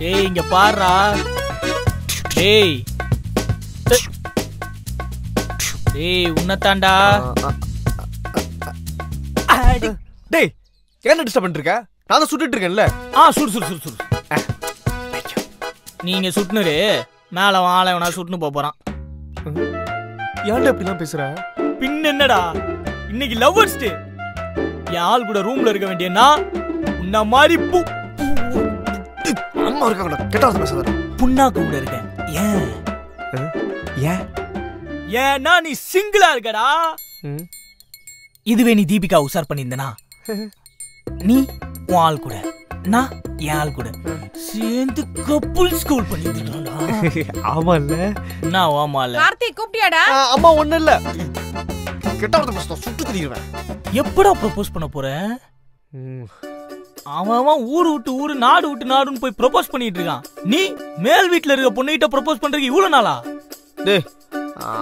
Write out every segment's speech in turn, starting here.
டேய் இங்க பாருடா. டேய் டேய் உன்னதாண்டா. டேய் என்ன டிஸ்டர்ப் பண்ணிட்டு இருக்க? நான் தான் சுட்டுட்டு இருக்கேன்ல. சுடு சுடு சுடு சுடு. நீங்க சுட்டுனரு மேல வாழை வேணா சுட்டுன்னு போறான். ஏன்டா இப்படிலாம் பேசுற? பின் என்னடா இன்னைக்கு லவ்வர்ஸ் டே. என் ஆள் கூட ரூம்ல இருக்க வேண்டியனா உன்ன மாதிரி அம்மா இருக்காங்கடா. கெட்டாத பேசாத. புண்ணாக்கு கூட இருக்கேன். ஏன் ஏன் ஏன்னா நீ சிங்கிளா இருக்கடா. இதுவே நீ தீபிகா உசார் பண்ணியிருந்தனா நீ உன் ஆள் கூட நான் என் ஆள் கூட சேர்ந்து கப்புள் ஸ்கூல் பண்ணிருந்தா. ஆமா இல்ல? நான் ஆமா இல்ல. கார்த்திக் கூப்பிட்டியாடா? அம்மா ஒண்ணு இல்ல. கெட்டாத பேசாத. சுட்டு திரிவேன். எப்படா ப்ரோபோஸ் பண்ண போற? அவன் ஊரு விட்டு ஊரு நாடு விட்டு நாடுன்னு போய் ப்ரோபோஸ் பண்ணிட்டு இருக்கான். நீ மேல் வீட்டுல இருக்க பொண்ணுகிட்ட ப்ரோபோஸ் பண்றதுக்கு இவ்வளவு நாளா? டேய்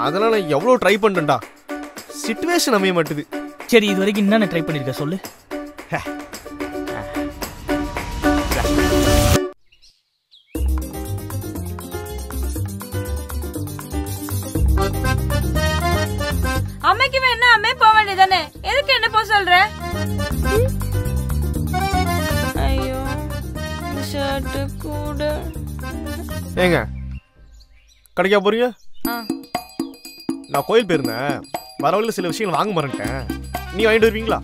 அதெல்லாம் நான் எவ்வளவு ட்ரை பண்ணிட்டேன்டா. சிச்சுவேஷன் அமைய மாட்டுது. சரி இது வரைக்கும் என்னென்ன ட்ரை பண்ணிருக்க சொல்லு. அம்மைக்கு வேணா அம்மே போக வேண்டியதானே? எதுக்கு என்ன போக சொல்ற? ஐயோ ஷர்ட் கூட. ஏங்க கடைக்கா போறீங்க? நான் கோயில் போயிருந்தேன். வர வழியில சில விஷயங்கள் வாங்க மறந்துட்டேன். நீ வாங்கிட்டு வருவீங்களா?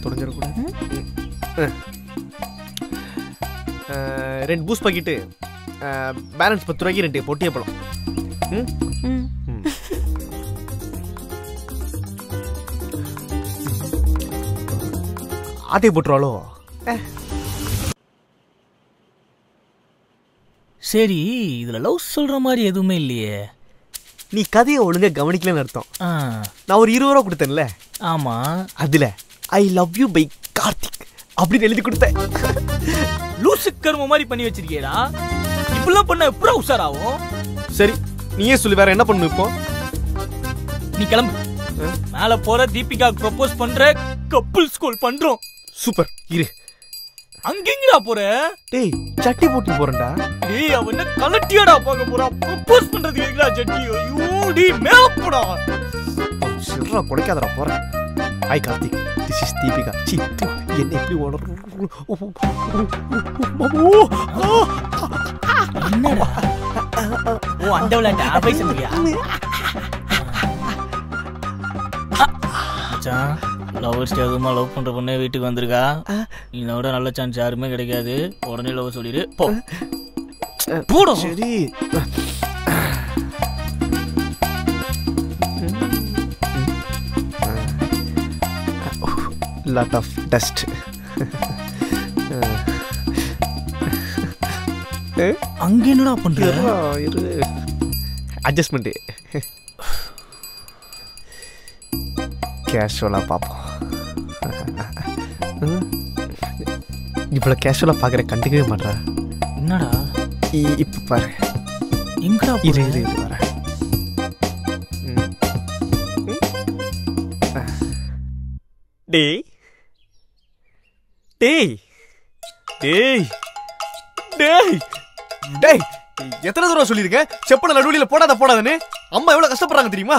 தொடஞ்சிடக்கூடாது. 2 பூஸ்ட் பாக்கெட்டு பேலன்ஸ் 10 ரூபாய்க்கு 2 பொட்டிய பழம். ஆட்டை போட்டுருவாளோ? சரி இதுல லவ் சொல்ற மாதிரி எதுவுமே இல்லையே. நீ கதையை ஒழுங்கா கவனிக்கலன்னு அர்த்தம். நான் ஒரு 20 ரூபா கொடுத்தேன்ல. ஆமா அதுல I love you by Karthik அப்படின்னு எழுதி கொடுத்தேன். லூசு கர்ம மாதிரி பண்ணி வச்சிருக்கேடா. இப்பெல்லாம் பண்ண எப்பறம் உஷார் ஆகும்? சரி நீயே சொல்லு வேற என்ன பண்ணு இப்போ? நீ கிளம்பு. மேல போற தீபிகா ப்ரோபோஸ் பண்ற கப்புள் ஸ்கூல் பண்றோம். சூப்பர் இரு. அங்கெங்கடா போற? டேய் சட்டி போட்டு போறேன்டா. டேய் அவன் என்ன கலட்டியாடா பார்க்க போறான்? ப்ரோபோஸ் பண்றதுக்கு எதுக்குடா சட்டி? ஐயோ டேய் மேல போடா. சிறா கொடைக்காதடா போறேன். Hi Karthik, this is Deepika. C என்ன எப்படி ஓடுற? என்னடா? ஓ அந்த விளையாட்டா போய் சொல்றியா? மச்சான் லவர்ஸ் அதுமா லவ் பண்ற பொண்ணே வீட்டுக்கு வந்திருக்கா. இதோட நல்ல சான்ஸ் யாருமே கிடைக்காது. உடனே லவ் சொல்லிடு போ. போடா. சரி lot of dust. அங்க என்னடா பண்ற? அட்ஜஸ்ட்மெண்ட் கேஷுவலா பாப்போம். இவ்வளவு கேஷுவலா பாக்குற கண்டுக்கவே மாட்டா. என்னடா இப்ப பாரு. எங்கடா இரு இரு இரு வர. டேய் டேய் டேய் டேய் டேய் எத்தனை தடவை சொல்லியிருக்கேன் செப்பன நடுவுல போடாத போடாதன்னு? அம்மா எவ்வளவு கஷ்டப்படுறாங்க தெரியுமா?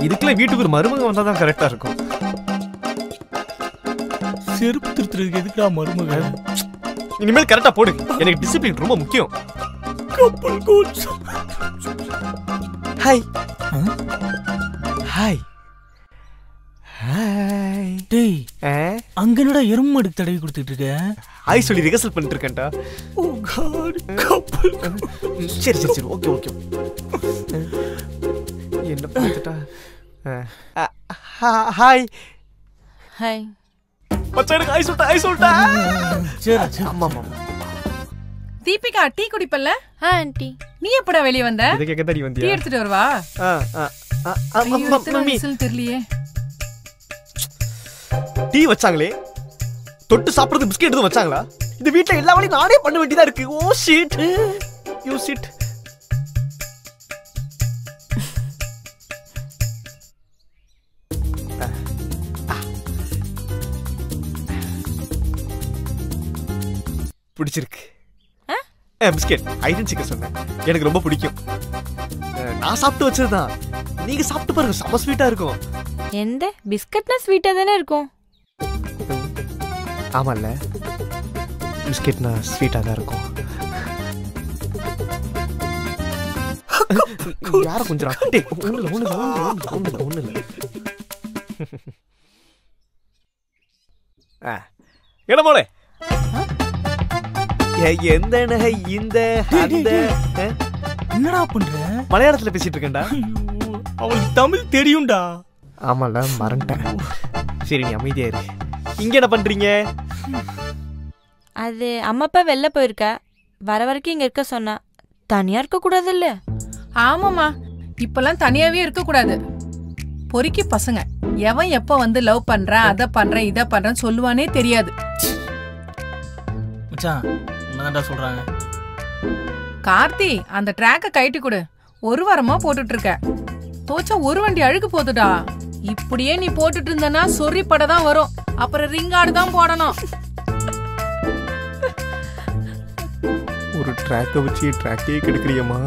இதுக்குள்ள வீட்டுக்கு ஒரு மருமக வந்தா தான் கரெக்டா இருக்கும். செருப்பு திருத்துறதுக்கு எதுக்குடா மருமக? இனிமேல் கரெக்டா போடு. எனக்கு டிசிப்ளின் ரொம்ப முக்கியம். கப்பல் கோச். Hi hi hi. டேய் அங்க என்னடா எருமாடு தடவி கொடுத்துட்டு இருக்க? ஹாய் சொல்லி ரிஹர்சல் பண்ணிட்டு இருக்கேன்டா. ஓ காட் கப்பல். சரி சரி சரி ஓகே ஓகே. என்ன பண்ணிட்டா? ஹாய் ஹாய் மச்சான் ஹாய் சொல்லிட்டா. சரி சரி அம்மா அம்மா. தீபிகா டீ குடிப்பல்ல? ஆன்ட்டி நீ எப்படா வெளிய வந்த? இத கேக்க தான் நீ வந்தியா? டீ எடுத்துட்டு வரவா? மம்மி தெரியலையே. டீ வச்சாங்களே தொட்டு சாப்பிடுறது பிஸ்கட் எதுவும் வச்சாங்களா? இந்த வீட்ல எல்லா வேலையும் நானே பண்ண வேண்டியதா இருக்கு. Oh shit. You sit. பிடிச்சிருக்கு. பிஸ்கெட் ஐடன் சிக்கன் சொன்னேன், எனக்கு ரொம்ப பிடிக்கும். நான் சாப்பிட்டு வச்சதுதான், நீங்க சாப்பிட்டு பாருங்க, செம ஸ்வீட்டா இருக்கும். எந்த பிஸ்கட்னா ஸ்வீட்டா தானே இருக்கும். ஆமால்ல, பிஸ்கெட்னா ஸ்வீட்டா தான் இருக்கும். யார கொஞ்சம் ஒண்ணு என்ன போலே எந்த இந்த என்னடா பண்ற? மலையாளத்துல பேசிட்டு இருக்கேன்டா. அவளுக்கு தமிழ் தெரியும்டா. ஆமால, மறந்துட்டேன். சரி, நீ அமைதியா இரு. இங்க என்ன பண்றீங்க? அது அம்மா அப்பா வெளில போயிருக்க, வர வரைக்கும் இங்க இருக்க சொன்னா. தனியா இருக்க கூடாது இல்ல? ஆமாமா, இப்பெல்லாம் தனியாவே இருக்க கூடாது. பொறுக்கி பசங்க எவன் எப்ப வந்து லவ் பண்றேன், அத பண்றேன், இத பண்றேன்னு சொல்லுவானே தெரியாது. மச்சான், என்னடா சொல்றாங்க? கார்த்தி, அந்த ட்ராக்க கைட்டி கொடு. ஒரு வாரமா போட்டுட்டு இருக்க. தோச்சா ஒரு வண்டி அழுக்கு போதுடா. இப்படியே நீ போட்டுட்டு இருந்தனா சொறி பட தான் வரும். அப்புறம் ரிங்கார்டு தான் போடணும். ஒரு ட்ராக்க வச்சு ட்ராக்கே கெடுக்கறியம்மா.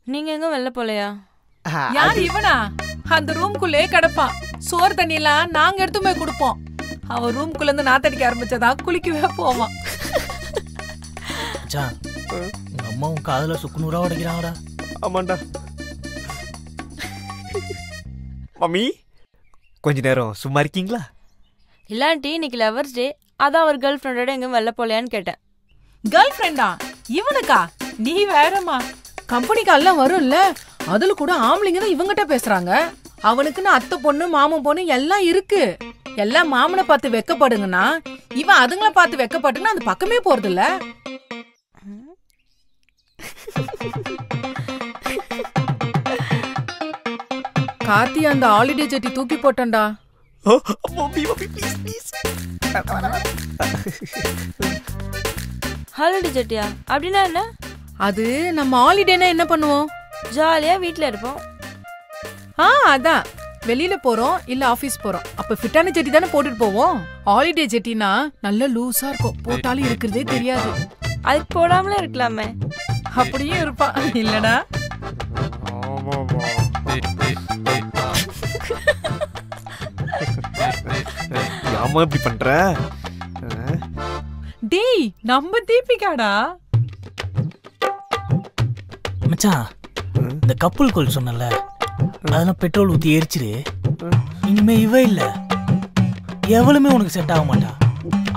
நீங்க எங்க வெளில போலையா? யார் இவனா? அந்த ரூம்குள்ளே கிடப்பான். சோறு தண்ணி எல்லாம் நாங்க எடுத்து போய் கொடுப்போம். அவன் ரூம்குள்ள இருந்து நாத்தடிக்க ஆரம்பிச்சதா குளிக்கவே போவான். மச்சான், உங்க அம்மாவும் காதுல சுக்குநூறா உடைக்கிறாங்கடா. ஆமாண்டா. மம்மி, கொஞ்ச நேரம் சும்மா இருக்கீங்களா? இல்லாண்டி இன்னைக்கு லவர்ஸ் டே, அதான் அவர் கேர்ள் ஃப்ரெண்டோட எங்க வெளில போலையான்னு கேட்டேன். கேர்ள் ஃப்ரெண்டா இவனுக்கா? நீ வேறமா. கம்பெனிக்கெல்லாம் வரும்ல, அதுல கூட ஆம்பளைங்க தான் இவங்கிட்ட பேசுறாங்க. அவனுக்குன்னு அத்தை பொண்ணு மாமன் பொண்ணு எல்லாம் இருக்கு. எல்லாம் மாமனை பார்த்து வெக்கப்படுங்கன்னா இவன் அதுங்கள பார்த்து வெக்கப்பட்டுன்னா அந்த பக்கமே போறது இல்ல. கார்த்தி, அந்த ஹாலிடே ஜெட்டி தூக்கி போட்டண்டா. ஹாலிடே ஜெட்டியா? அப்படின்னா என்ன? அது நம்ம ஹாலிடேனா என்ன பண்ணுவோம்? ஜாலியா வீட்ல இருப்போம். அதான் வெளியில போறோம் இல்ல ஆபீஸ் போறோம், அப்ப ஃபிட்டான ஜெட்டி தானே போட்டுட்டு போவோம். ஹாலிடே ஜெட்டினா நல்ல லூசா இருக்கும், போட்டாலும் இருக்கிறதே தெரியாது. அதுக்கு போடாமலே இருக்கலாமே. அப்படியும் இருப்பா இல்லடா. ஆமா, இப்படி பண்ற? டேய், நம்ம தீபிகாடா. மச்சான், இந்த கப்புள் கோல் சொன்னல, அதெல்லாம் பெட்ரோல் ஊத்தி எரிச்சிரு. இனிமே இவ இல்ல, எவளுமே உனக்கு செட் ஆக மாட்டா.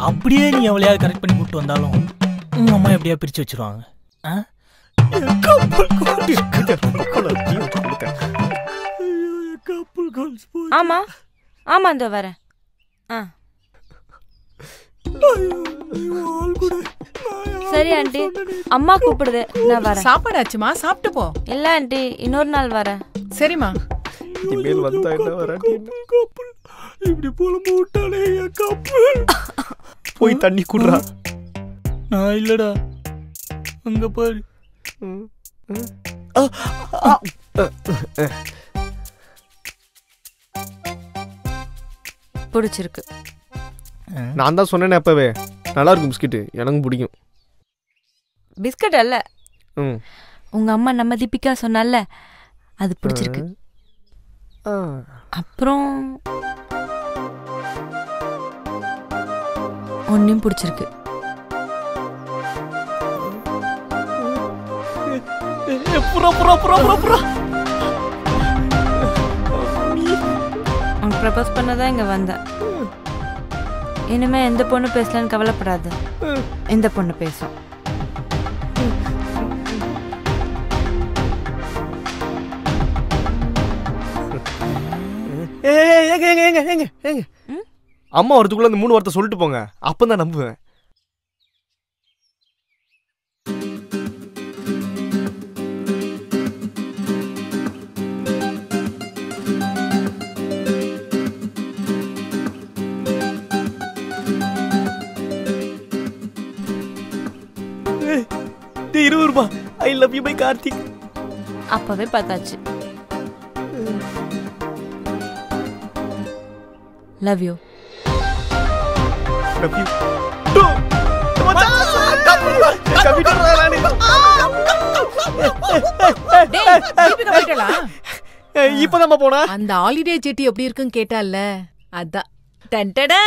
அப்படியே நீ எவளையாவது கரெக்ட் பண்ணி கூட்டு வந்தாலும் உங்க அம்மா எப்படியா பிரிச்சு வச்சிருவாங்க. ஆமா ஆமா, இந்த வரேன். சரி ஆண்டி, அம்மா கூப்பிடுது, நான் வரேன். சாப்பாடு ஆச்சுமா, சாப்பிட்டு போ. இல்ல ஆண்டி, இன்னொரு நாள் வரேன். சரிம்மா. இனிமேல் வந்தா என்ன வராட்டி இப்படி புலம்பு விட்டாலே கப்பல். போய் தண்ணி குடுறா. நான் இல்லடா, அங்க பாரு. பிடிச்சிருக்கு. நான் தான் சொன்னேனே அப்பவே, நல்லா இருக்கும் பிஸ்கெட்டு, எனக்கும் பிடிக்கும். பிஸ்கட் அல்ல, உங்க அம்மா நம்ம தீபிகா சொன்னால அது பிடிச்சிருக்கு. அப்புறம் ஒன்னும் பிடிச்சிருக்கு. உனக்கு ப்ரப்போஸ் பண்ணதான் இங்க வந்தேன். இனிமே எந்த பொண்ணு பேசலன்னு கவலைப்படாது, எந்த பொண்ணு பேசும். அம்மா வரதுக்குள்ள அந்த 3 வார்த்தை சொல்லிட்டு போங்க, அப்பதான் நம்புவேன். ₹20. I love you by Karthik. அப்பவே பார்த்தாச்சு. Love you. Love you. டேய், தீபிகா போயிட்டலா? இப்பதான் போனா அந்த ஹாலிடே சிட்டி எப்படி இருக்குன்னு கேட்டால, அதான். டன்டடை.